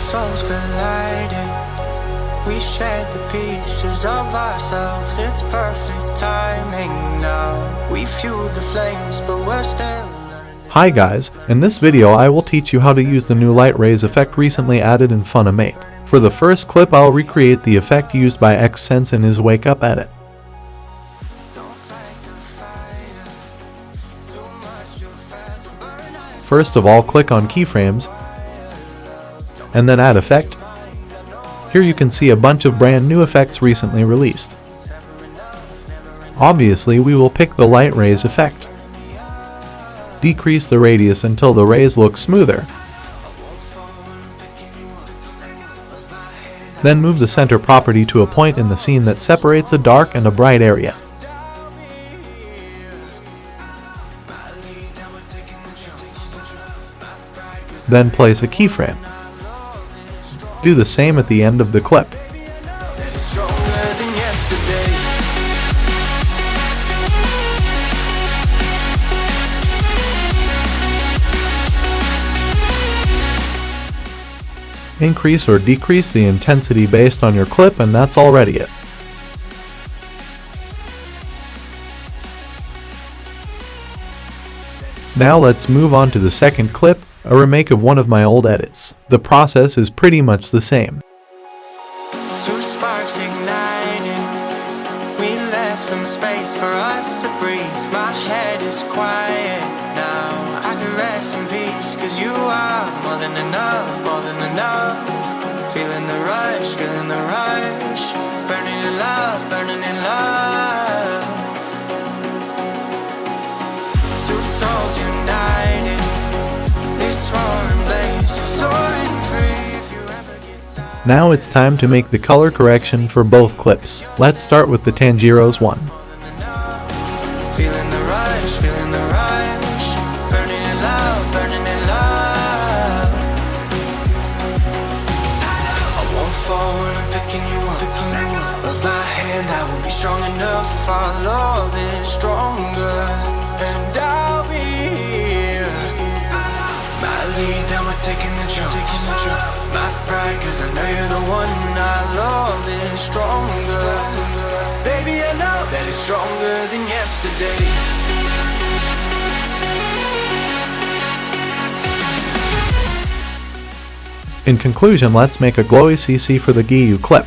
souls colliding. We shared the pieces of ourselves. It's perfect timing now. We fueled the flames, but we're still. Hi guys, in this video I will teach you how to use the new light rays effect recently added in Funimate. For the first clip I'll recreate the effect used by xSense in his Wake Up edit. First of all, click on keyframes and then add effect. Here you can see a bunch of brand new effects recently released. Obviously we will pick the light rays effect. Decrease the radius until the rays look smoother. Then move the center property to a point in the scene that separates a dark and a bright area. Then place a keyframe. Do the same at the end of the clip. Increase or decrease the intensity based on your clip, and that's already it. Now let's move on to the second clip, a remake of one of my old edits. The process is pretty much the same. Two sparks igniting. We left some space for us to breathe. My head is quiet now. I can rest in peace, cause you are more than enough, more than enough. Feeling the rush, feeling the rush. Burning in love, burning in love. Two souls united. This roaring blaze is soaring free. If you ever get tired. Now it's time to make the color correction for both clips. Let's start with the Tanjiro's one. Feeling the rush, feeling the rush. Burning in love, burning in love. I won't fall when I'm picking you up. Of my hand, I won't be strong enough. Our love is stronger, and I'll be here. My lead, now we're taking the jump. My pride, cause I know you're the one. Our love is stronger. Baby, I know that it's stronger than yesterday. In conclusion, let's make a glowy CC for the Giyu clip.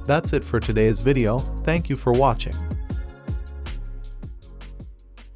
That's it for today's video. Thank you for watching.